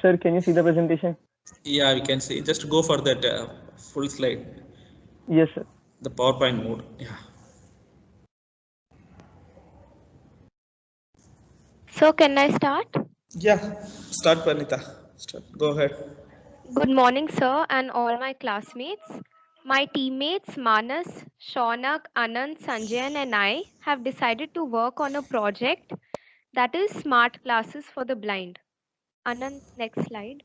Sir, can you see the presentation? Yeah, we can see. Just go for that full slide, Yes, sir. the PowerPoint mode. Yeah. So, can I start? Yeah. Start, Panita. Start. Go ahead. Good morning, sir, and all my classmates. My teammates Manas, Shaunak, Anand, Sanjayan, and I have decided to work on a project that is smart classes for the blind. Anand, next slide.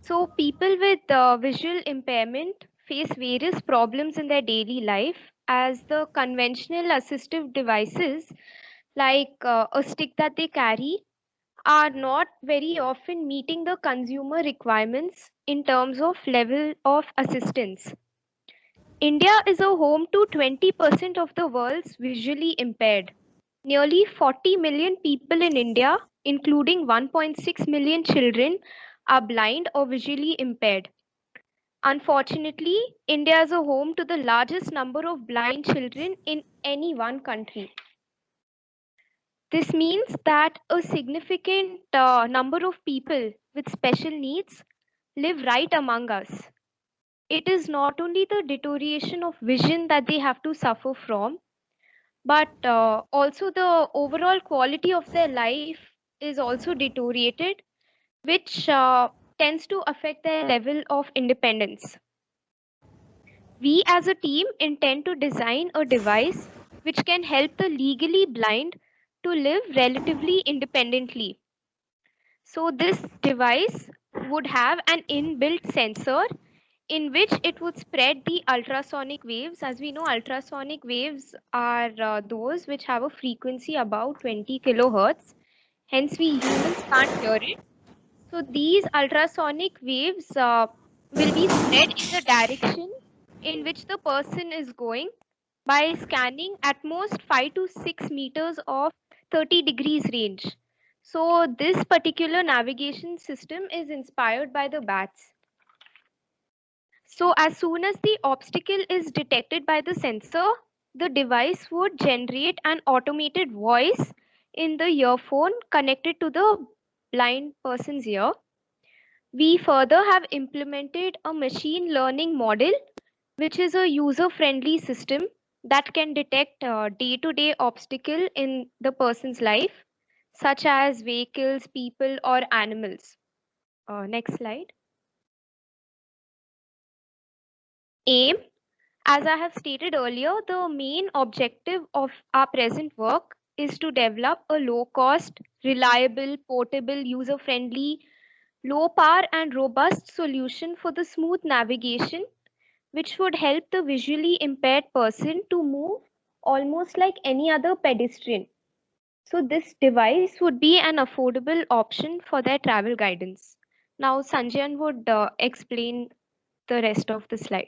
So, people with visual impairment face various problems in their daily life as the conventional assistive devices, like a stick that they carry, are not very often meeting the consumer requirements in terms of level of assistance. India is a home to 20% of the world's visually impaired. Nearly 40 million people in India, including 1.6 million children, are blind or visually impaired. Unfortunately, India is a home to the largest number of blind children in any one country. This means that a significant number of people with special needs live right among us. It is not only the deterioration of vision that they have to suffer from, but also the overall quality of their life is also deteriorated, which tends to affect their level of independence. We as a team intend to design a device which can help the legally blind to live relatively independently. So this device would have an inbuilt sensor in which it would spread the ultrasonic waves. As we know, ultrasonic waves are those which have a frequency about 20 kilohertz. Hence, we humans can't hear it. So these ultrasonic waves will be spread in the direction in which the person is going by scanning at most 5 to 6 meters of 30 degrees range. So this particular navigation system is inspired by the bats. So as soon as the obstacle is detected by the sensor, the device would generate an automated voice in the earphone connected to the blind person's ear. We further have implemented a machine learning model, which is a user-friendly system that can detect day-to-day obstacle in the person's life, such as vehicles, people, or animals. Next slide. Aim. As I have stated earlier, the main objective of our present work is to develop a low-cost, reliable, portable, user-friendly, low-power and robust solution for the smooth navigation, which would help the visually impaired person to move almost like any other pedestrian. So this device would be an affordable option for their travel guidance. Now Sanjayan would explain the rest of the slide.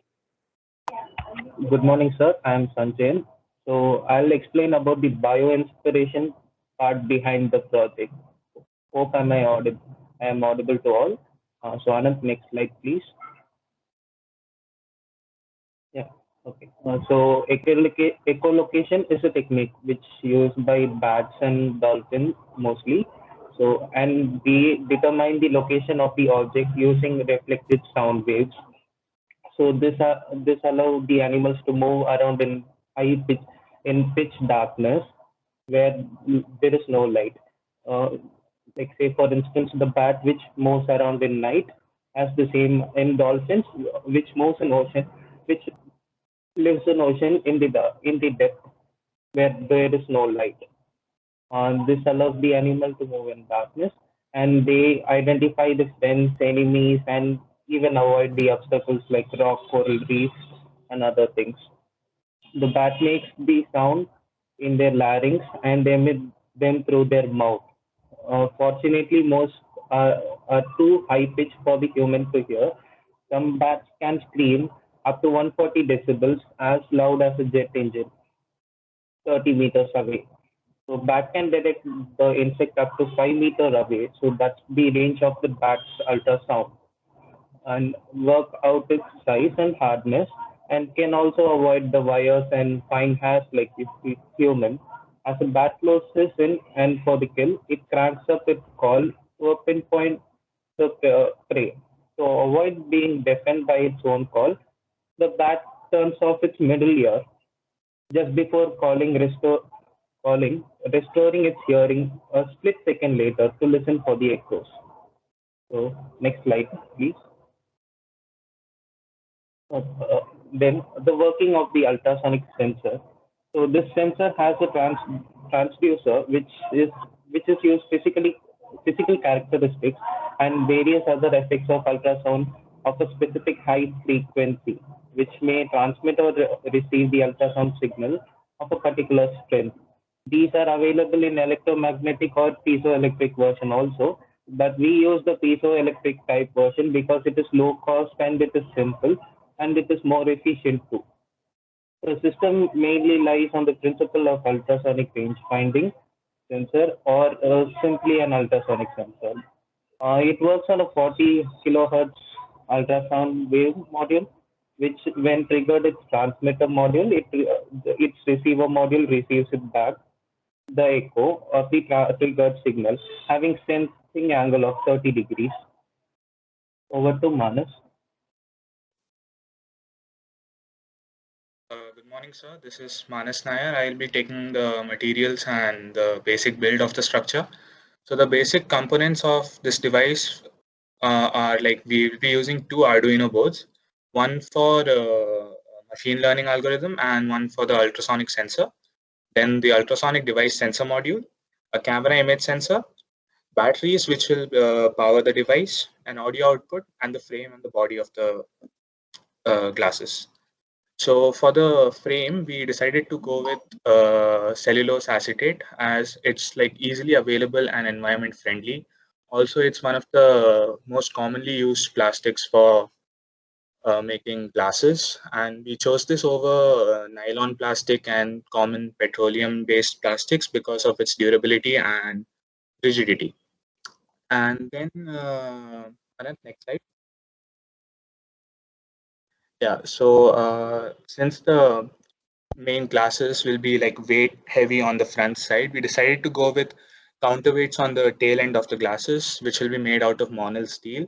Good morning, sir. I am Sanjay. So I'll explain about the bio-inspiration part behind the project. Hope I am audible to all. So Anand, next slide, please. Yeah. Okay. So echolocation is a technique which used by bats and dolphins mostly. So and they determine the location of the object using reflected sound waves. So this allows the animals to move around in pitch darkness where there is no light. Uh, like say for instance, the bat which moves around in night has the same in dolphins which moves in ocean, which lives in ocean in the depth where there is no light. This allows the animal to move in darkness, and they identify the friends, enemies, and even avoid the obstacles like rock, coral reefs, and other things. The bat makes the sound in their larynx and they emit them through their mouth. Fortunately, most are too high pitched for the human to hear. Some bats can scream up to 140 decibels, as loud as a jet engine, 30 meters away. So bat can detect the insect up to 5 meters away. So that's the range of the bat's ultrasound and work out its size and hardness and can also avoid the wires and fine hairs like human. As a bat closes in and for the kill, it cranks up its call to a pinpoint the prey. To avoid being deafened by its own call, the bat turns off its middle ear just before restoring its hearing a split second later to listen for the echoes. So next slide, please. Then the working of the ultrasonic sensor. So this sensor has a transducer which is used physical characteristics and various other effects of ultrasound of a specific high frequency, which may transmit or receive the ultrasound signal of a particular strength. These are available in electromagnetic or piezoelectric version also, but we use the piezoelectric type version because it is low cost and it is simple and it is more efficient too. The system mainly lies on the principle of ultrasonic range finding sensor or simply an ultrasonic sensor. It works on a 40 kilohertz ultrasound wave module, which when triggered its transmitter module, its receiver module receives it back the echo of the triggered signal, having sensing angle of 30 degrees. Over to Manas. Good morning, sir. This is Manas Nair. I'll be taking the materials and the basic build of the structure. So the basic components of this device are like we will be using two Arduino boards, one for machine learning algorithm and one for the ultrasonic sensor. Then the ultrasonic device sensor module, a camera image sensor, batteries which will power the device, an audio output, and the frame and the body of the glasses. So for the frame, we decided to go with cellulose acetate as it's like easily available and environment friendly. Also, it's one of the most commonly used plastics for making glasses, and we chose this over nylon plastic and common petroleum based plastics because of its durability and rigidity. And then Anant, next slide. Yeah, so since the main glasses will be like weight heavy on the front side, we decided to go with counterweights on the tail end of the glasses, which will be made out of Monel steel.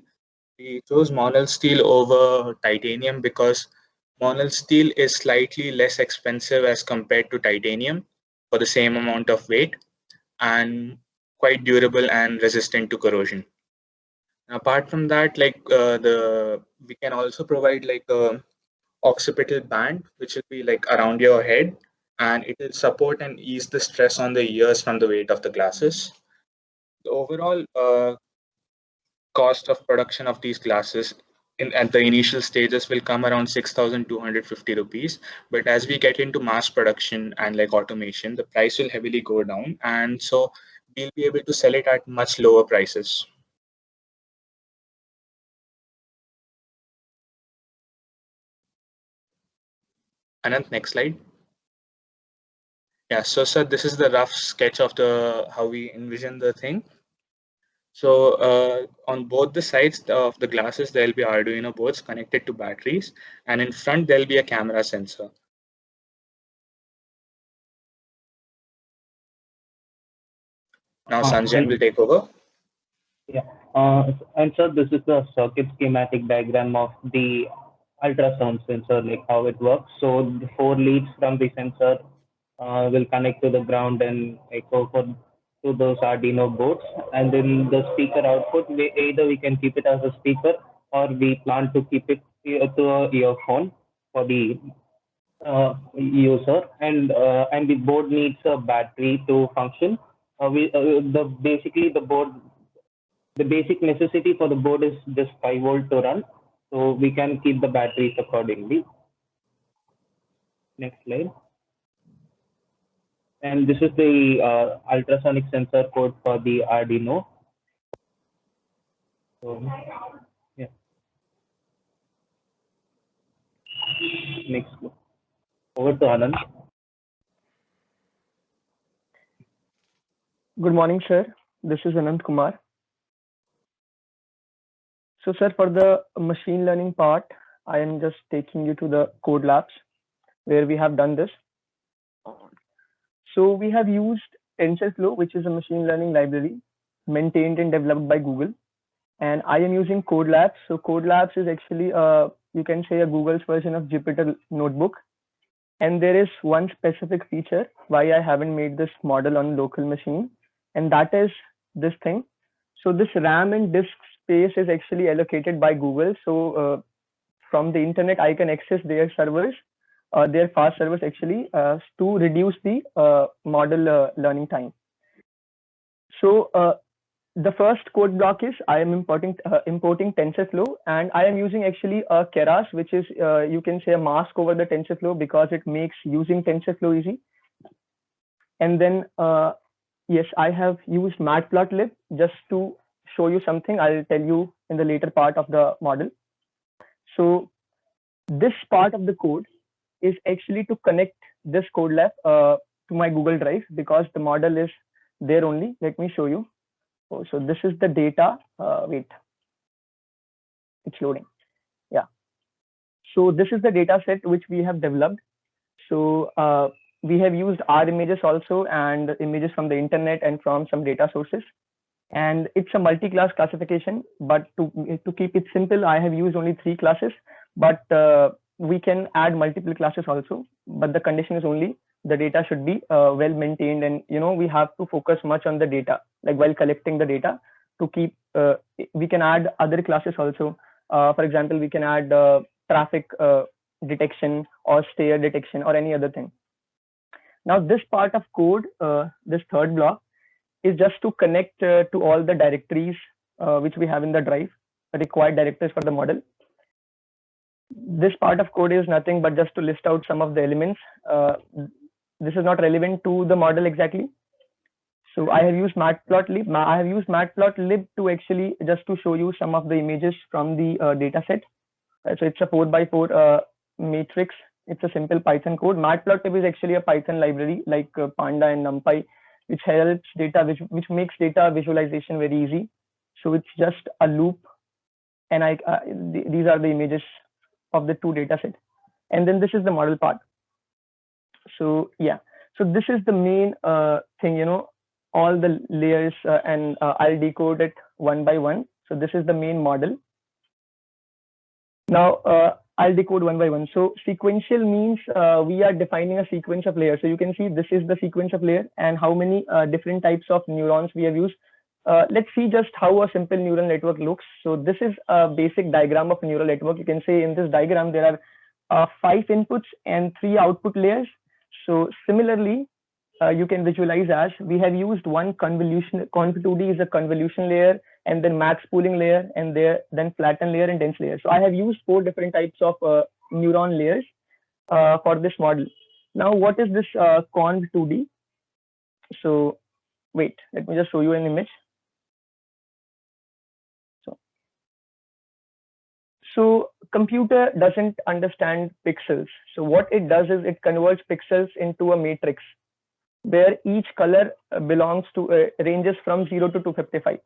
We chose Monel steel over titanium because Monel steel is slightly less expensive as compared to titanium for the same amount of weight and quite durable and resistant to corrosion. Apart from that, like we can also provide like a occipital band, which will be like around your head, and it will support and ease the stress on the ears from the weight of the glasses. The overall cost of production of these glasses at the initial stages will come around 6,250 rupees. But as we get into mass production and like automation, the price will heavily go down. And so we'll be able to sell it at much lower prices. Anant, next slide. Yeah, so sir, this is the rough sketch of the how we envision the thing. So on both the sides of the glasses, there'll be Arduino boards connected to batteries, and in front there'll be a camera sensor. Now Sanjay will take over. Yeah, and so this is the circuit schematic diagram of the ultrasound sensor, like how it works. So the four leads from the sensor will connect to the ground and echo to those Arduino boards. And then the speaker output, either we can keep it as a speaker or we plan to keep it to a earphone for the user. And the board needs a battery to function. The basic necessity for the board is just 5 volt to run, so we can keep the batteries accordingly. Next slide. And this is the ultrasonic sensor code for the Arduino. So, yeah. Next. Over to Anand. Good morning, sir. This is Anant Kumar. So, sir, for the machine learning part, I am just taking you to the code labs where we have done this. So we have used TensorFlow, which is a machine learning library maintained and developed by Google. And I am using CodeLabs. So CodeLabs is actually, you can say, a Google's version of Jupyter Notebook. And there is one specific feature why I haven't made this model on local machine, and that is this thing. So this RAM and disk space is actually allocated by Google. So from the internet, I can access their servers, their fast servers actually, to reduce the model learning time. So the first code block is I am importing TensorFlow, and I am using actually a Keras, which is you can say a mask over the TensorFlow because it makes using TensorFlow easy. And then yes, I have used Matplotlib just to show you something. I'll tell you in the later part of the model. So this part of the code is actually to connect this CodeLab to my Google Drive because the model is there only. Let me show you. Oh, so this is the data. Wait, it's loading. Yeah. So this is the data set which we have developed. So we have used R images also and images from the internet and from some data sources. And it's a multi-class classification, but to keep it simple, I have used only 3 classes, but we can add multiple classes also. But the condition is only the data should be well maintained, and we have to focus much on the data, like while collecting the data to keep. We can add other classes also. For example, we can add traffic detection or stair detection or any other thing. Now this part of code, this third block, is just to connect to all the directories which we have in the drive, required directories for the model. This part of code is nothing but just to list out some of the elements. This is not relevant to the model exactly. So I have used Matplotlib. I have used Matplotlib to actually just to show you some of the images from the data set. So it's a 4x4 matrix. It's a simple Python code. Matplotlib is actually a Python library like Panda and NumPy, which helps data, which makes data visualization very easy. So it's just a loop, and these are the images of the 2 data sets. And then this is the model part. So yeah, so this is the main thing, all the layers, and I'll decode it one by one. So this is the main model. Now I'll decode one by one. So sequential means we are defining a sequence of layers. So you can see this is the sequence of layer and how many different types of neurons we have used. Let's see just how a simple neural network looks. So this is a basic diagram of a neural network. You can say in this diagram there are 5 inputs and 3 output layers. So similarly, you can visualize as we have used one convolution. Conv2D is a convolution layer, and then max pooling layer, and then flatten layer and dense layer. So I have used 4 different types of neuron layers for this model. Now, what is this conv2D? So wait, let me just show you an image. So computer doesn't understand pixels. So what it does is it converts pixels into a matrix where each color belongs to ranges from 0 to 255.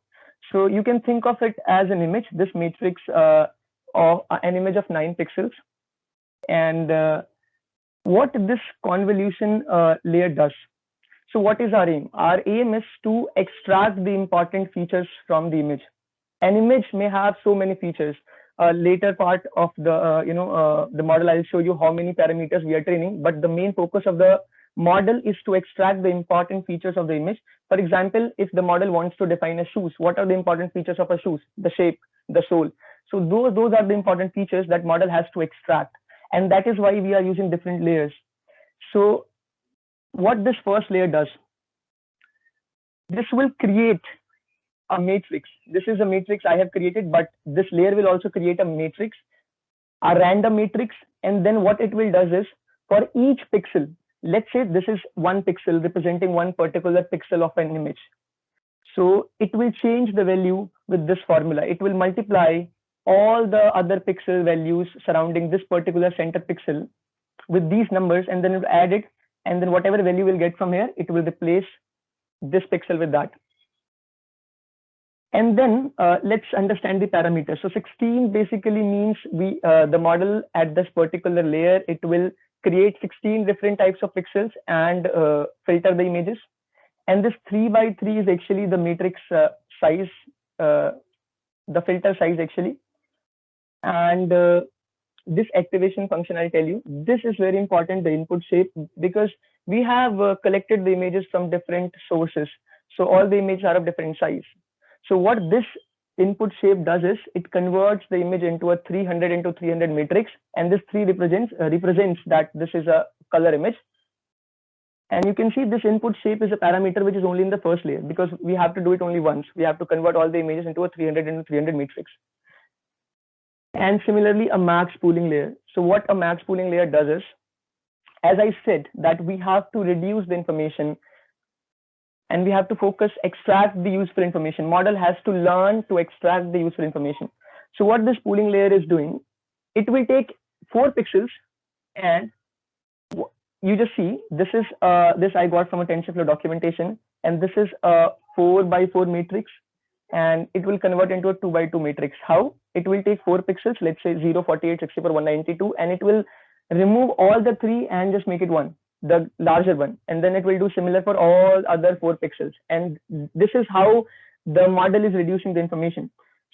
So you can think of it as an image, this matrix of an image of 9 pixels. And what this convolution layer does. So what is our aim? Our aim is to extract the important features from the image. An image may have so many features. Later part of the the model, I'll show you how many parameters we are training, but the main focus of the model is to extract the important features of the image. For example, if the model wants to define a shoes, what are the important features of a shoes? The shape, the sole. So those are the important features that model has to extract, and that is why we are using different layers. So what this first layer does, this will create a matrix. This is a matrix I have created, but this layer will also create a matrix, a random matrix. And then what it will does is for each pixel, let's say this is 1 pixel representing one particular pixel of an image. So it will change the value with this formula. It will multiply all the other pixel values surrounding this particular center pixel with these numbers, and then it will add it. And then whatever value we'll get from here, it will replace this pixel with that. And then let's understand the parameters. So 16 basically means the model at this particular layer, it will create 16 different types of pixels and filter the images. And this 3 by 3 is actually the matrix size, the filter size actually. And this activation function, I'll tell you, this is very important, the input shape, because we have collected the images from different sources. So all the images are of different size. So what this input shape does is it converts the image into a 300 into 300 matrix, and this 3 represents that this is a color image. And you can see this input shape is a parameter which is only in the first layer, because we have to do it only once. We have to convert all the images into a 300 into 300 matrix. And similarly, a max pooling layer. So what a max pooling layer does is, as I said, that we have to reduce the information and we have to focus, extract the useful information. Model has to learn to extract the useful information. So what this pooling layer is doing, it will take 4 pixels, and you just see this is this I got from a TensorFlow documentation, and this is a 4 by 4 matrix, and it will convert into a 2 by 2 matrix. How? It will take 4 pixels, let's say 0, 48, 64, 192, and it will remove all the 3 and just make it 1, the larger one, and then it will do similar for all other 4 pixels. And this is how the model is reducing the information.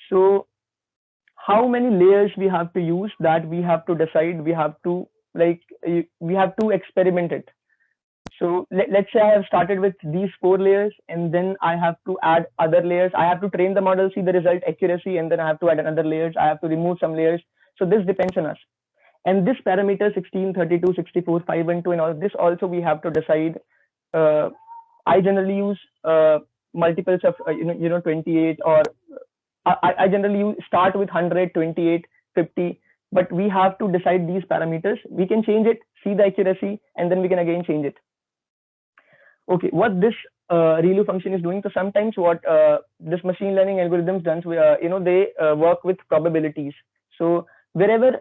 So how many layers we have to use, that we have to decide. We have to experiment it. So let's say I have started with these 4 layers, and then I have to add other layers. I have to train the model, see the result accuracy, and then I have to add another layers. I have to remove some layers. So this depends on us. And this parameter 16, 32, 64, 5 and 2 and all of this also we have to decide. I generally use multiples of 28, or I generally start with 100, 28, 50, but we have to decide these parameters. We can change it, see the accuracy, and then we can again change it. Okay, what this ReLU function is doing. So sometimes what this machine learning algorithms does, they work with probabilities. So wherever,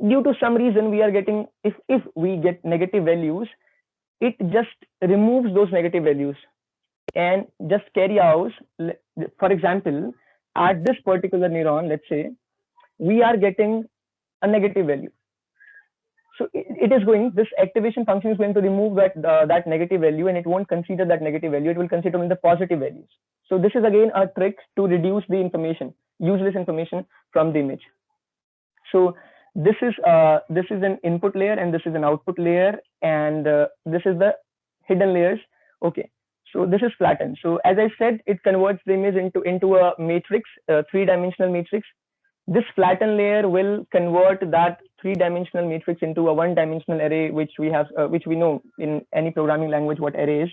due to some reason, we are getting, if we get negative values, it just removes those negative values and just carry out, for example, at this particular neuron, let's say, we are getting a negative value. So it is going, this activation function is going to remove that negative value, and it won't consider that negative value. It will consider only the positive values. So this is again a trick to reduce the information, useless information from the image. So this is an input layer, and this is an output layer, and this is the hidden layers. Okay, so this is flattened. So as I said, it converts the image into a matrix, a 3-dimensional matrix. This flattened layer will convert that 3-dimensional matrix into a 1-dimensional array, which we know in any programming language what array is.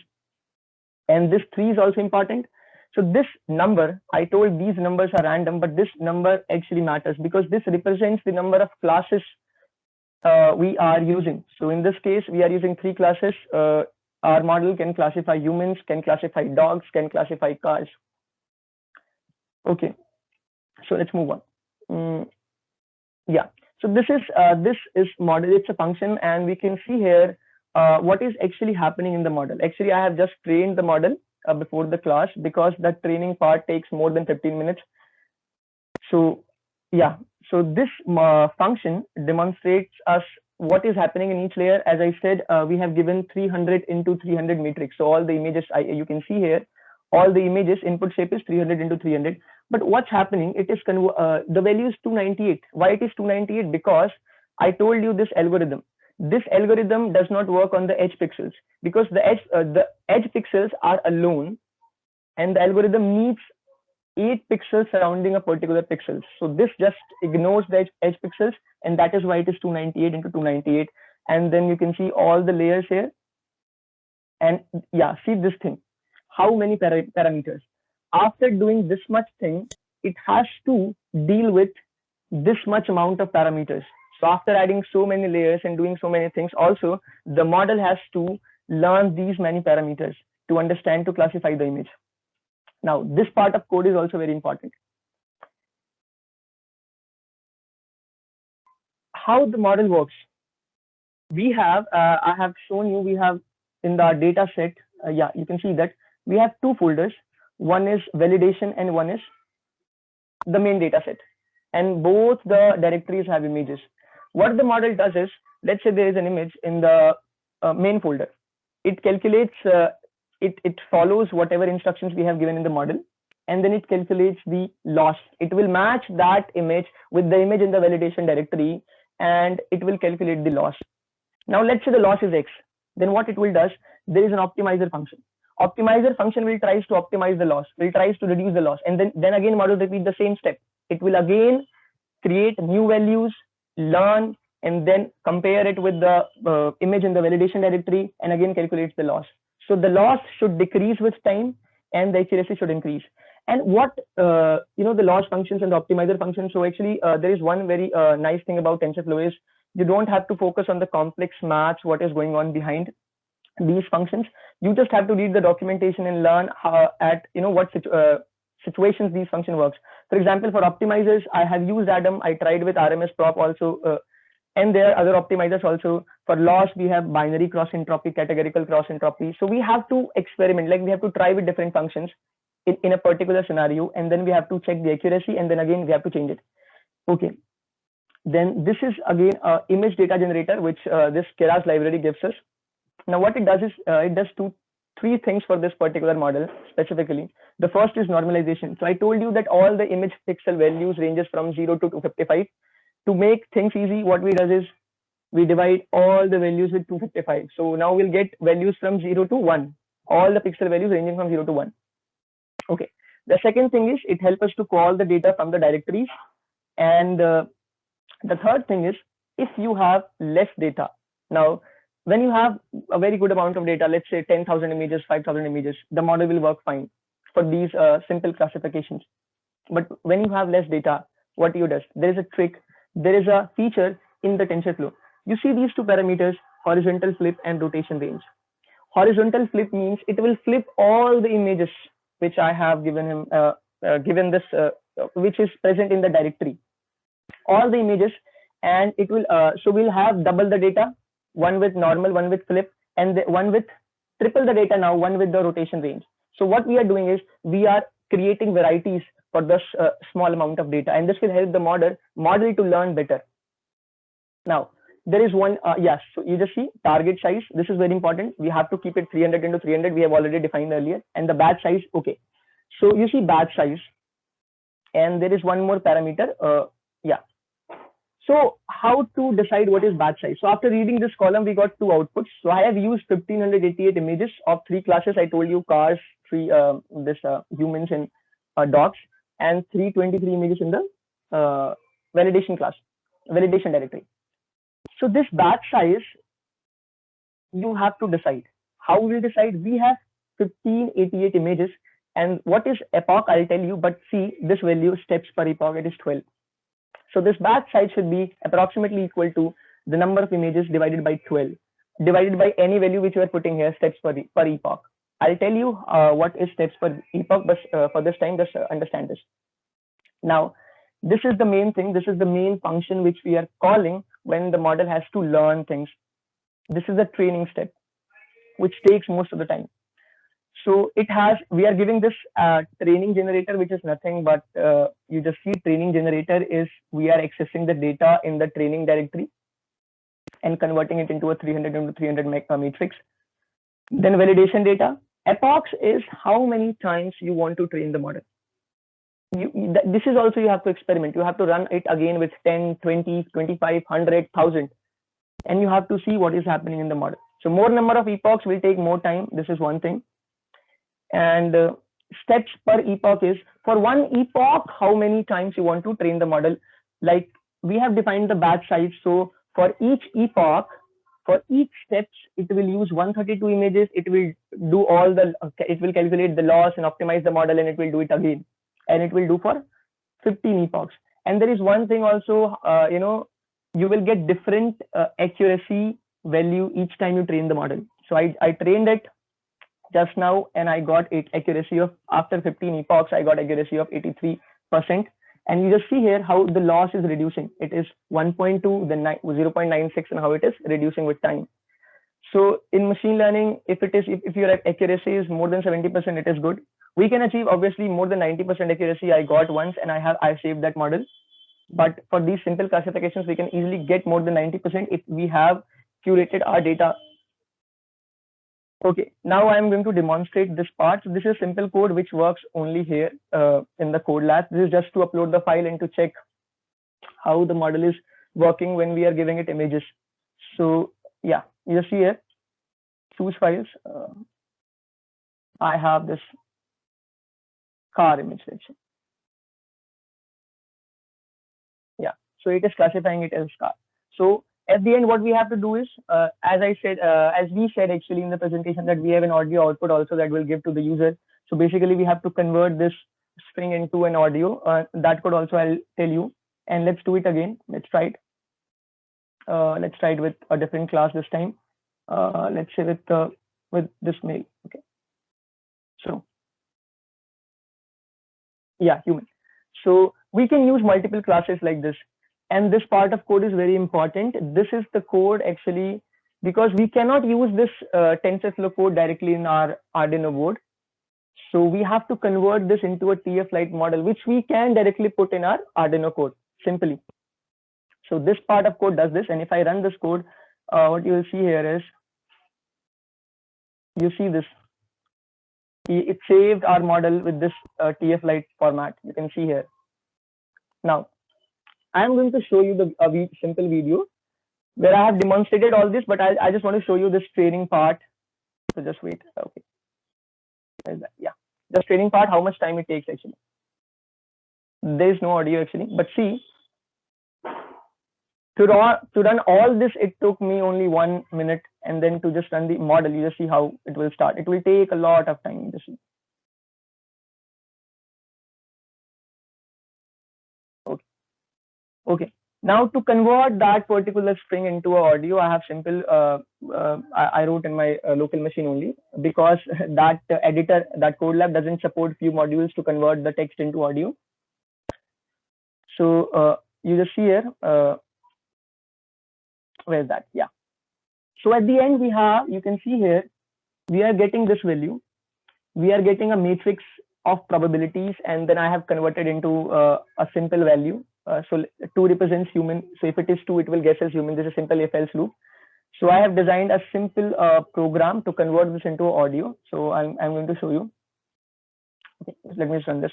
And this 3 is also important. So this number, I told these numbers are random, but this number actually matters because this represents the number of classes we are using. So in this case, we are using 3 classes. Our model can classify humans, can classify dogs, can classify cars. Okay, so let's move on. Yeah, so this is model. It's a function, and we can see here what is actually happening in the model. Actually, I have just trained the model before the class, because the training part takes more than 15 minutes. So yeah, so this function demonstrates us what is happening in each layer. As I said, we have given 300 into 300 matrix. So all the images you can see here, all the images input shape is 300 into 300. But what's happening? It is the value is 298. Why it is 298? Because I told you this algorithm. This algorithm does not work on the edge pixels, because the edge pixels are alone, and the algorithm needs 8 pixels surrounding a particular pixel. So this just ignores the edge pixels, and that is why it is 298 into 298. And then you can see all the layers here. And yeah, see this thing. How many parameters? After doing this much thing, it has to deal with this much amount of parameters. So after adding so many layers and doing so many things, also the model has to learn these many parameters to understand, to classify the image. Now, this part of code is also very important. How the model works? We have, I have shown you, we have in the data set, yeah, you can see that we have 2 folders. One is validation and one is the main data set. And both the directories have images. What the model does is, let's say there is an image in the main folder. It calculates, it follows whatever instructions we have given in the model, and then it calculates the loss. It will match that image with the image in the validation directory, and it will calculate the loss. Now let's say the loss is X. Then what it will does, there is an optimizer function. Optimizer function will tries to optimize the loss, will tries to reduce the loss, and then again model repeat the same step. It will again create new values, learn, and then compare it with the image in the validation directory, and again calculates the loss. So the loss should decrease with time, and the accuracy should increase. And what the loss functions and the optimizer functions. So actually, there is one very nice thing about TensorFlow is you don't have to focus on the complex maths, what is going on behind these functions. You just have to read the documentation and learn how what situations these function works. For example, for optimizers, I have used Adam. I tried with RMSProp also, and there are other optimizers also. For loss, we have binary cross entropy, categorical cross entropy. So we have to experiment, like we have to try with different functions in a particular scenario, and then we have to check the accuracy, and then again we have to change it. Okay. Then this is again image data generator, which this Keras library gives us. Now what it does is it does three things for this particular model specifically. The first is normalization. So I told you that all the image pixel values ranges from 0 to 255. To make things easy, what we does is we divide all the values with 255. So now we'll get values from 0 to 1. All the pixel values ranging from 0 to 1. Okay. The second thing is it helps us to call the data from the directories. And the third thing is if you have less data. Now, when you have a very good amount of data, let's say 10,000 images, 5,000 images, the model will work fine for these simple classifications. But when you have less data, what you does? There is a trick. There is a feature in the TensorFlow. You see these two parameters, horizontal flip and rotation range. Horizontal flip means it will flip all the images which I have given him, which is present in the directory. All the images, and it will, so we'll have double the data, one with normal, one with flip, and one with triple the data now, one with the rotation range. So what we are doing is we are creating varieties for this small amount of data, and this will help the model to learn better. Now, there is one, yes, so you just see target size. This is very important. We have to keep it 300 into 300. We have already defined earlier. And the batch size, okay. So you see batch size, and there is one more parameter. Yeah. So how to decide what is batch size? So after reading this column, we got two outputs. So I have used 1588 images of three classes. I told you cars, humans and dogs, and 323 images in the validation class, validation directory. So this batch size, you have to decide. How we will decide? We have 1588 images, and what is epoch? I'll tell you, but see this value steps per epoch, it is 12. So this batch size should be approximately equal to the number of images divided by 12, divided by any value which you are putting here, steps per epoch. I'll tell you what is steps per epoch, but for this time, just understand this. Now, this is the main thing. This is the main function which we are calling when the model has to learn things. This is the training step, which takes most of the time. So it has, we are giving this training generator, which is nothing but you just see training generator is we are accessing the data in the training directory and converting it into a 300 into 300 matrix. Then validation data. Epochs is how many times you want to train the model. This is also you have to experiment. You have to run it again with 10, 20, 25, 100, 1000, and you have to see what is happening in the model. So more number of epochs will take more time. This is one thing. And steps per epoch is for one epoch, how many times you want to train the model. Like we have defined the batch size. So for each epoch, for each steps, it will use 132 images. It will do all the, it will calculate the loss and optimize the model, and it will do it again. And it will do for 15 epochs. And there is one thing also, you will get different accuracy value each time you train the model. So I trained it just now, and I got accuracy of, after 15 epochs, I got accuracy of 83%. And you just see here how the loss is reducing. It is 1.2, then 0.96, and how it is reducing with time. So in machine learning, if your accuracy is more than 70%, it is good. We can achieve obviously more than 90% accuracy. I got once, and I saved that model. But for these simple classifications, we can easily get more than 90% if we have curated our data. Okay, now I'm going to demonstrate this part. So this is simple code which works only here in the code lab. This is just to upload the file and to check how the model is working when we are giving it images. So yeah, you see here, choose files. I have this car image section. Yeah, so it is classifying it as car. So at the end, what we have to do is, as we said actually in the presentation, that we have an audio output also that will give to the user. So basically, we have to convert this string into an audio. That code also I'll tell you. And let's do it again. Let's try it. Let's try it with a different class this time. Let's say with this mail. Okay. So yeah, human. So we can use multiple classes like this. And this part of code is very important. This is the code actually, because we cannot use this TensorFlow code directly in our Arduino board. So we have to convert this into a TF Lite model, which we can directly put in our Arduino code simply. So this part of code does this. And if I run this code, what you will see here is, you see this. It saved our model with this TF Lite format. You can see here. Now, I'm going to show you the simple video where I have demonstrated all this, but I just want to show you this training part. So just wait. Okay. Yeah, just training part, how much time it takes actually. There is no audio actually, but see, to run all this, it took me only 1 minute, and then to just run the model, you just see how it will start. It will take a lot of time. Just see. Okay. Now to convert that particular string into an audio, I have simple. I wrote in my local machine only, because that editor, that code lab doesn't support few modules to convert the text into audio. So you just see here. Where's that? Yeah. So at the end we have, you can see here, we are getting this value. We are getting a matrix of probabilities, and then I have converted into a simple value. So 2 represents human. So if it is 2, it will guess as human. This is a simple if-else loop. So I have designed a simple program to convert this into audio. So I'm going to show you. Okay, let me just run this.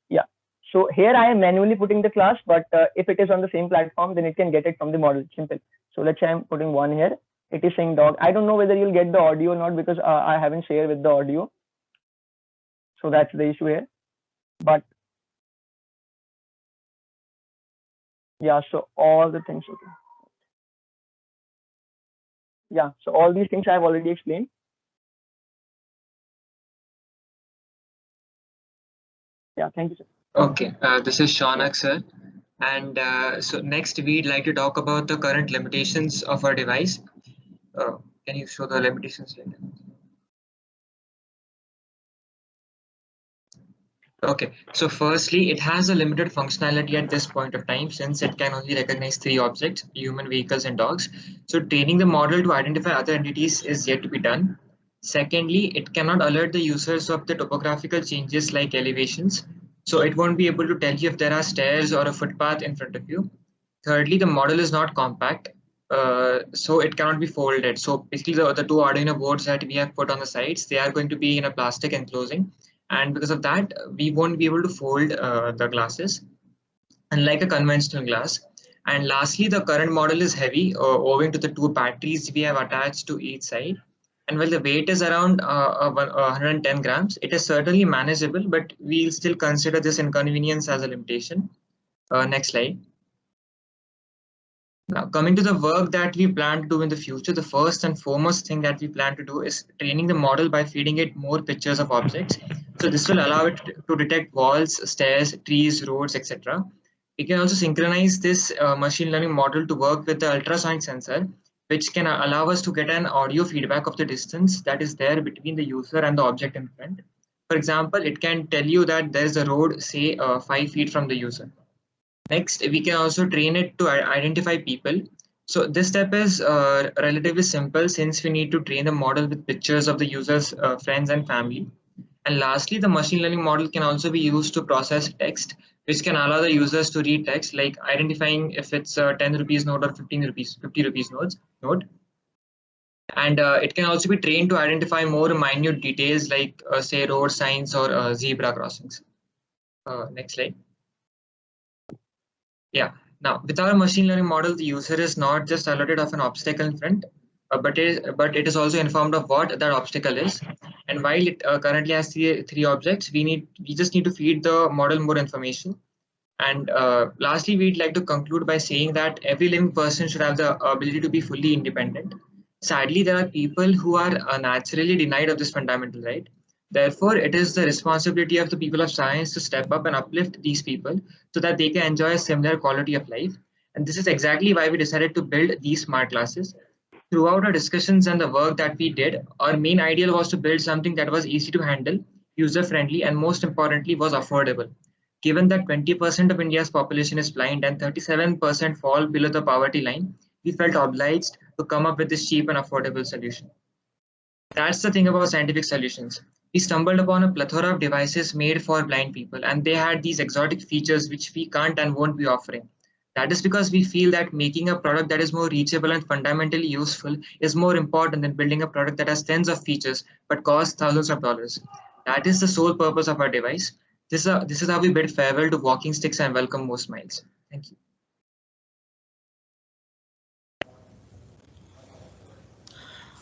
Yeah. So here I am manually putting the class, but if it is on the same platform, then it can get it from the model. Simple. So let's say I'm putting 1 here. It is saying dog. I don't know whether you'll get the audio or not, because I haven't shared with the audio. So that's the issue here. But yeah, so all the things. Okay. Yeah, so all these things I have already explained. Yeah, thank you, sir. Okay, this is Shaunak, sir. And so next we'd like to talk about the current limitations of our device. Can you show the limitations later? Okay, so firstly, it has a limited functionality at this point of time, since it can only recognize 3 objects, human, vehicles, and dogs. So training the model to identify other entities is yet to be done. Secondly, it cannot alert the users of the topographical changes like elevations. So it won't be able to tell you if there are stairs or a footpath in front of you. Thirdly, the model is not compact, so it cannot be folded. So basically the 2 Arduino boards that we have put on the sides, they are going to be in a plastic enclosing. And because of that, we won't be able to fold the glasses, unlike a conventional glass. And lastly, the current model is heavy, owing to the 2 batteries we have attached to each side. And while the weight is around 110 grams, it is certainly manageable, but we'll still consider this inconvenience as a limitation. Next slide. Now, coming to the work that we plan to do in the future, the first and foremost thing that we plan to do is training the model by feeding it more pictures of objects. So this will allow it to detect walls, stairs, trees, roads, etc. We can also synchronize this machine learning model to work with the ultrasonic sensor, which can allow us to get an audio feedback of the distance that is there between the user and the object in front. For example, it can tell you that there is a road, say 5 feet from the user. Next, we can also train it to identify people. So this step is relatively simple, since we need to train the model with pictures of the user's friends and family. And lastly, the machine learning model can also be used to process text, which can allow the users to read text, like identifying if it's a 10 rupees note or 15 rupees, 50 rupees note. And it can also be trained to identify more minute details like say road signs or zebra crossings. Next slide. Yeah. Now, with our machine learning model, the user is not just alerted of an obstacle in front, but it is also informed of what that obstacle is. And while it currently has three objects, we just need to feed the model more information. And lastly, we'd like to conclude by saying that every living person should have the ability to be fully independent. Sadly, there are people who are naturally denied of this fundamental right. Therefore, it is the responsibility of the people of science to step up and uplift these people so that they can enjoy a similar quality of life. And this is exactly why we decided to build these smart classes. Throughout our discussions and the work that we did, our main ideal was to build something that was easy to handle, user-friendly, and most importantly, was affordable. Given that 20% of India's population is blind and 37% fall below the poverty line, we felt obliged to come up with this cheap and affordable solution. That's the thing about scientific solutions. We stumbled upon a plethora of devices made for blind people, and they had these exotic features which we can't and won't be offering. That is because we feel that making a product that is more reachable and fundamentally useful is more important than building a product that has tens of features but costs thousands of dollars. That is the sole purpose of our device. This is how we bid farewell to walking sticks and welcome more smiles. Thank you.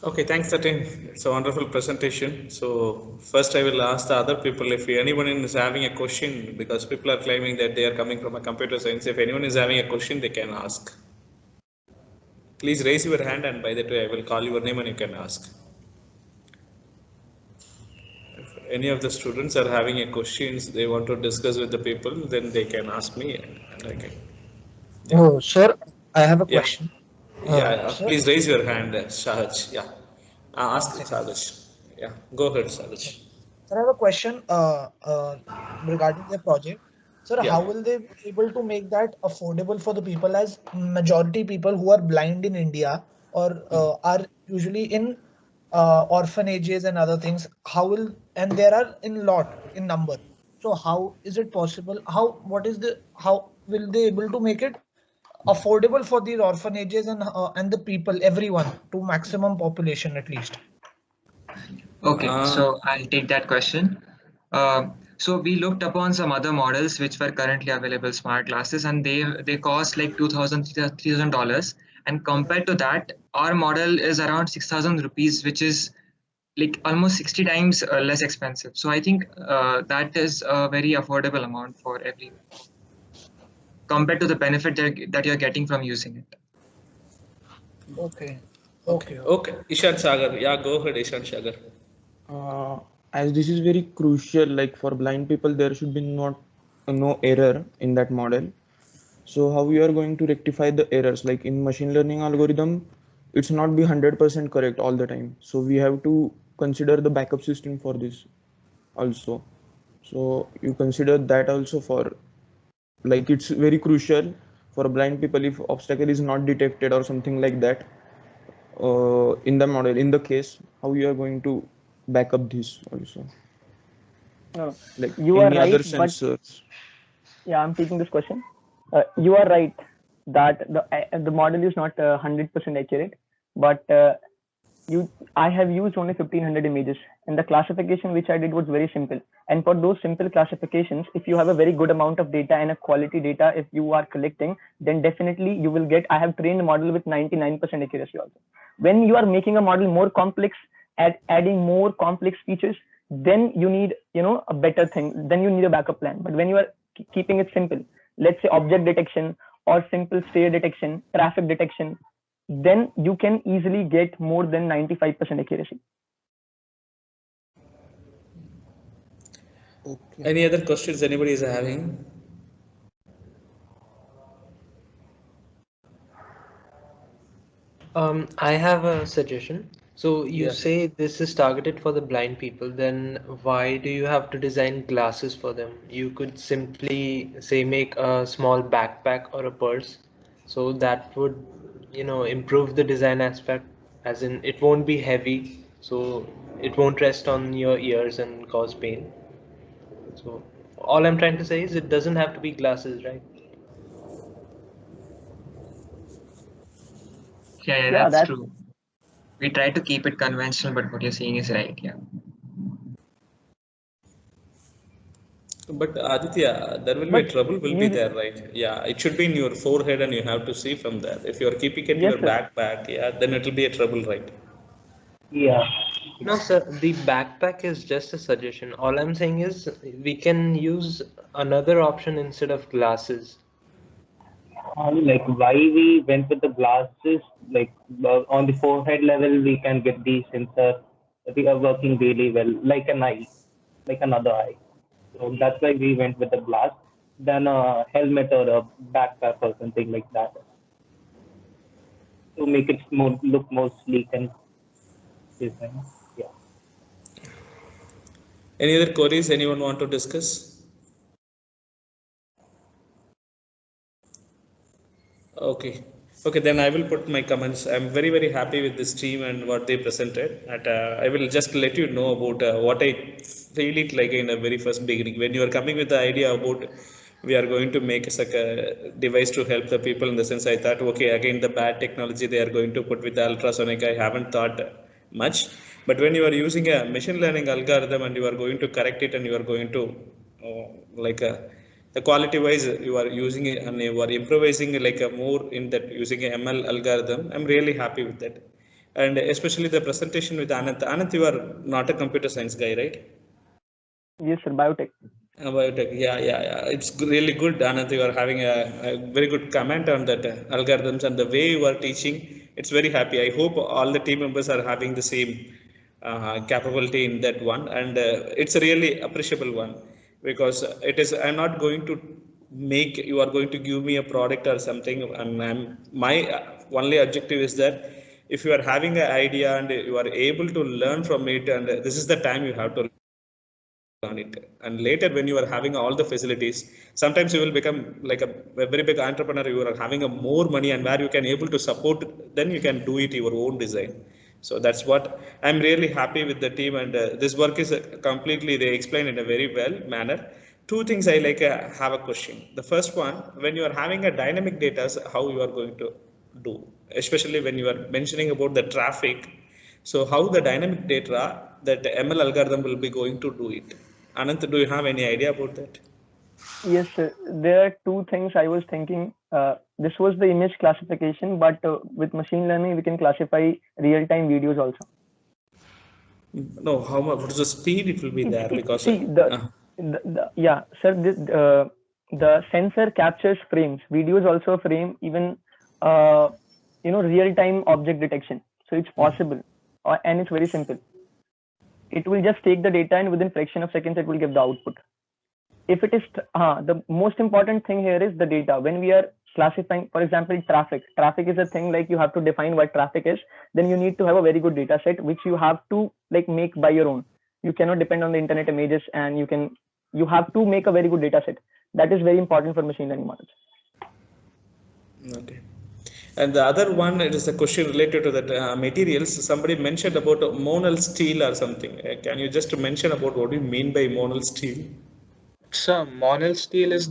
Okay, thanks, Satin. It's a wonderful presentation. So first I will ask the other people if anyone is having a question, because people are claiming that they are coming from a computer science. If anyone is having a question, they can ask. Please raise your hand, and by that way I will call your name and you can ask. If any of the students are having a questions they want to discuss with the people, then they can ask me and I can. Yeah. Oh, sir, I have a Yeah. question. Sir, Please raise your hand, Sahaj. Yeah. Ask Sahaj. Yeah, go ahead, Sahaj. sir, I have a question regarding the project. Sir, Yeah. how will they be able to make that affordable for the people, as majority people who are blind in India or are usually in orphanages and other things? And there are in lot in number. So how is it possible? How will they able to make it affordable for these orphanages and the people, everyone, to maximum population at least? Okay, so I'll take that question. So we looked upon some other models which were currently available smart glasses, and they cost like $2,000-$3,000. And compared to that, our model is around 6,000 rupees, which is like almost 60 times less expensive. So I think that is a very affordable amount for everyone compared to the benefit that you're getting from using it. Okay. Okay. Ishan Sagar. Yeah, go ahead, Ishan Sagar. As this is very crucial, like for blind people, there should be no error in that model. So how we are going to rectify the errors? Like in machine learning algorithm, it's not be 100% correct all the time. So we have to consider the backup system for this also. So you consider that also for, like, it's very crucial for blind people if obstacle is not detected or something like that in the model. In the case, how you are going to back up this also? No, Like you are any other right, but sensors? yeah, I'm taking this question. You are right that the model is not 100% accurate, but I have used only 1500 images, and the classification which I did was very simple. And for those simple classifications, if you have a very good amount of data and a quality data, if you are collecting, then definitely you will get. I have trained the model with 99% accuracy also. When you are making a model more complex, adding more complex features, then you need a better thing. Then you need a backup plan. But when you are keeping it simple, let's say object detection or simple stare detection, traffic detection, then you can easily get more than 95% accuracy. Okay. Any other questions anybody is having? I have a suggestion. So you Yeah. say this is targeted for the blind people, then why do you have to design glasses for them? You could simply say make a small backpack or a purse. So that would, improve the design aspect, as in it won't be heavy, so it won't rest on your ears and cause pain. So all I'm trying to say is it doesn't have to be glasses, right? Yeah, Yeah, that's that's true. We try to keep it conventional, but what you're saying is right. Yeah. But Aditya, there will be but a trouble will be you there, right? Yeah, it should be in your forehead and you have to see from there. If you are keeping it yes, your sir. backpack, yeah, then it will be a trouble, right? Yeah. No, sir, the backpack is just a suggestion. All I'm saying is we can use another option instead of glasses. Like why we went with the glasses, like on the forehead level, we can get the sensor. They are working really well, like an eye, like another eye. So that's why we went with the glass, than a helmet or a backpack or something like that to make it more look more sleek and design. Yeah. Any other queries anyone want to discuss? Okay. Okay, then I will put my comments. I'm very, very happy with this team and what they presented. And I will just let you know about what I feel it like in the very first beginning. When you are coming with the idea about we are going to make a device to help the people, in the sense I thought, okay, again, the bad technology they are going to put with the ultrasonic, I haven't thought much. But when you are using a machine learning algorithm and you are going to correct it and you are going to like the quality wise you are using it and you are improvising like a more in that using a ML algorithm. I'm really happy with that, and especially the presentation with Anant. Anant, you are not a computer science guy, right? Yes, sir. Biotech. Biotech, yeah. It's really good, Anant. You are having a very good comment on that algorithms and the way you are teaching. It's very happy. I hope all the team members are having the same capability in that one, and it's a really appreciable one, because it is. I'm not going to make you are going to give me a product or something, and my only objective is that if you are having an idea and you are able to learn from it, and this is the time you have to on it, and later when you are having all the facilities, sometimes you will become like a very big entrepreneur. You are having a more money and where you can able to support, then you can do it your own design. So that's what I'm really happy with the team, and this work is completely they explain in a very well manner. Two things I like have a question. The first one, when you are having a dynamic data, how you are going to do, especially when you are mentioning about the traffic. So how the dynamic data that ML algorithm will be going to do it? Anant, do you have any idea about that? Yes, sir. There are two things I was thinking. This was the image classification, but with machine learning, we can classify real-time videos also. No, how much? What is the speed it will be there? Because See, yeah, sir. The sensor captures frames. Video is also a frame. Even real-time object detection. So it's possible, and it's very simple. It will just take the data, and within fraction of seconds, it will give the output. If it is the most important thing here is the data. When we are classifying, for example, traffic is a thing, like you have to define what traffic is. Then you need to have a very good data set, which you have to like make by your own. You cannot depend on the internet images, and you have to make a very good data set. That is very important for machine learning models. Okay. And the other one, it is a question related to that materials. Somebody mentioned about monal steel or something. Can you just mention about what you mean by monal steel? So monel steel is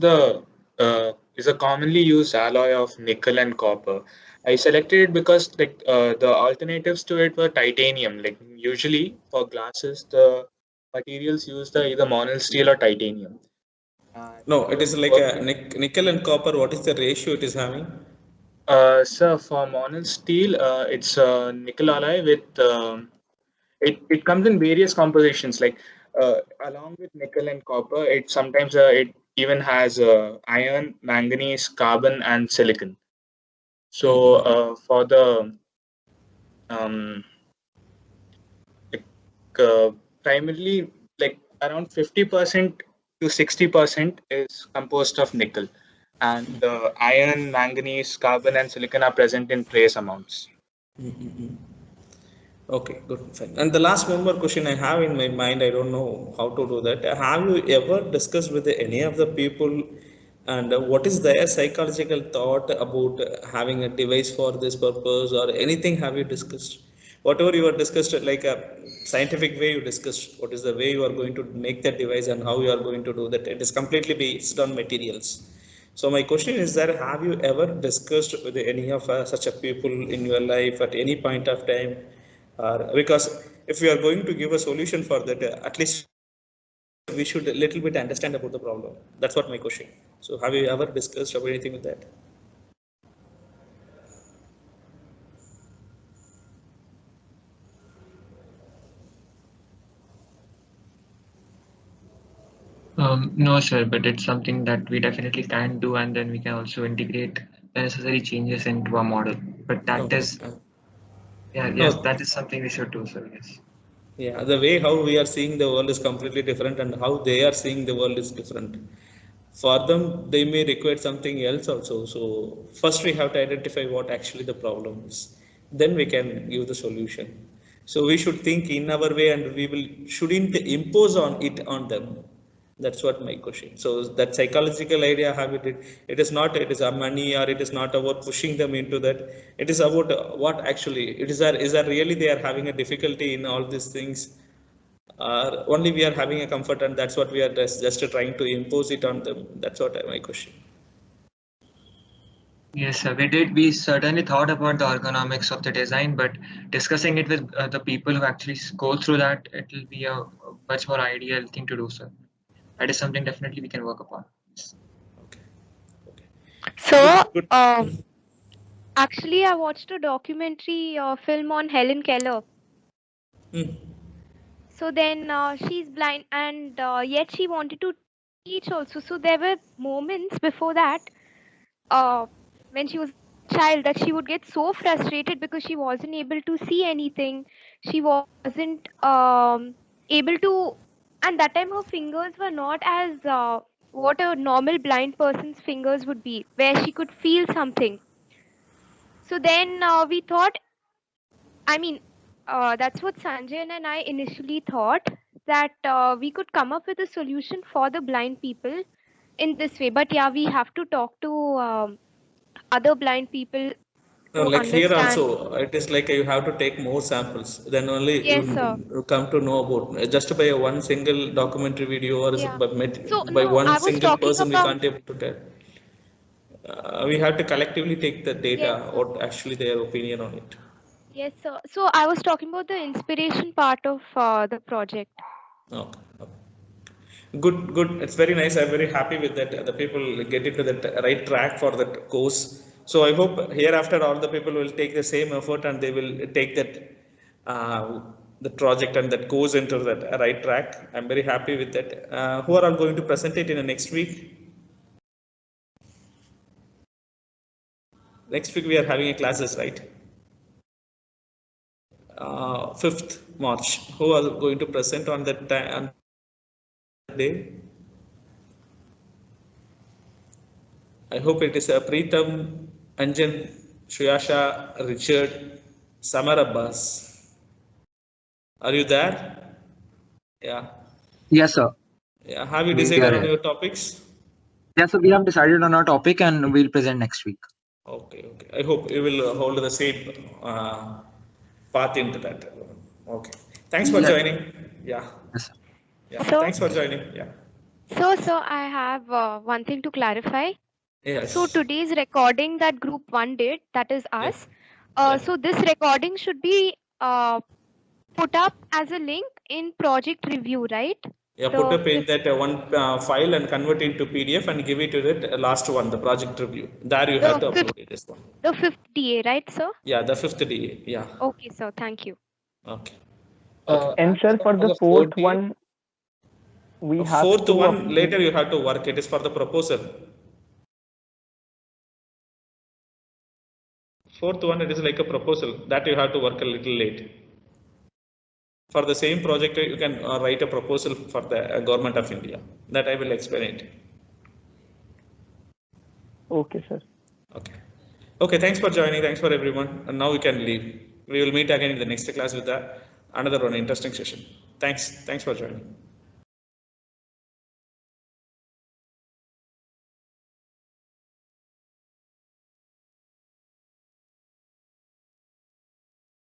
a commonly used alloy of nickel and copper. I selected it because the alternatives to it were titanium. Like usually for glasses, the materials used are either monel steel or titanium. No, it For is like a nickel and copper. What is the ratio it is having? so for monel steel, it's a nickel alloy with it comes in various compositions. Like along with nickel and copper, it sometimes it even has iron, manganese, carbon, and silicon. So for the um, like, primarily like around 50% to 60% is composed of nickel, and the iron, manganese, carbon, and silicon are present in trace amounts. Okay, good, fine. And the last one more question I have in my mind, I don't know how to do that. Have you ever discussed with any of the people, and what is their psychological thought about having a device for this purpose or anything? Have you discussed? Whatever you are discussed, like scientific way you discussed, what is the way you are going to make that device and how you are going to do that. It is completely based on materials. So my question is that, have you ever discussed with any of such a people in your life at any point of time? Because if we are going to give a solution for that, at least we should a little bit understand about the problem. That's what my question. So have you ever discussed about anything with that? No, sir, but it's something that we definitely can do, and then we can also integrate the necessary changes into our model. But that is, yeah, yes, that is something we should do, sir. Yes. Yeah, the way how we are seeing the world is completely different, and how they are seeing the world is different. For them, they may require something else also. So first we have to identify what actually the problem is. Then we can give the solution. So we should think in our way, and we shouldn't impose on it on them. That's what my question. So that psychological idea, have it is not, it is a money, or it is not about pushing them into that. It is about what actually it is. Is that really they are having a difficulty in all these things? Only we are having a comfort, and that's what we are just trying to impose it on them. That's what my question. Yes, sir. We certainly thought about the ergonomics of the design, but discussing it with the people who actually go through that, it will be a much more ideal thing to do, sir. That is something definitely we can work upon. So, actually, I watched a documentary film on Helen Keller. So then she's blind, and yet she wanted to teach also. So there were moments before that, when she was a child, that she would get so frustrated because she wasn't able to see anything. She wasn't able to, and that time her fingers were not as what a normal blind person's fingers would be, where she could feel something. So then we thought, I mean, that's what Sanjay and I initially thought, that we could come up with a solution for the blind people in this way. But yeah, we have to talk to other blind people No, to like here understand. also, it is like you have to take more samples. Then only Yes, sir. you come to know about. Just by one single documentary video, or Yeah. So by no, one I was single talking person, we about, can't able to tell. We have to collectively take the data, yes, sir. what actually their opinion on it. Yes, sir. So I was talking about the inspiration part of the project. Okay. Good, good. It's very nice. I'm very happy with that. The people get into that right track for that course. So I hope hereafter all the people will take the same effort, and they will take that the project and that goes into that right track. I'm very happy with that. Who are all going to present it in the next week? Next week we are having a classes, right? 5th March. Who are going to present on that day? I hope it is Preetham, Anjan, Shuyasha, Richard, Samar Abbas. Are you there? Yeah. Yes, sir. Yeah. Have you We decided are on here. your topics? Yes, sir. We have decided on our topic and we'll present next week. Okay. Okay. I hope you will hold the same path into that. Okay. Thanks for Yes. joining. Yeah. Yes, sir. Yeah. So, Thanks for joining. Yeah. so I have one thing to clarify. Yes. So today's recording that group 1 did, that is us. Yeah. So this recording should be put up as a link in project review, right? Yeah, put up in that one file and convert it into PDF and give it to that last one, the project review. There you have to upload it. This one. The 5th DA, right, sir? Yeah, the 5th DA. Yeah. Okay, sir. Thank you. Okay. And sir, for the fourth one, we have fourth to one later you have to work. It is for the proposal. Fourth one, it is like a proposal that you have to work a little late. For the same project, you can write a proposal for the government of India. That I will explain it. Okay, sir. Okay. Okay, thanks for joining. Thanks for everyone. And now we can leave. We will meet again in the next class with another one interesting session. Thanks. Thanks for joining.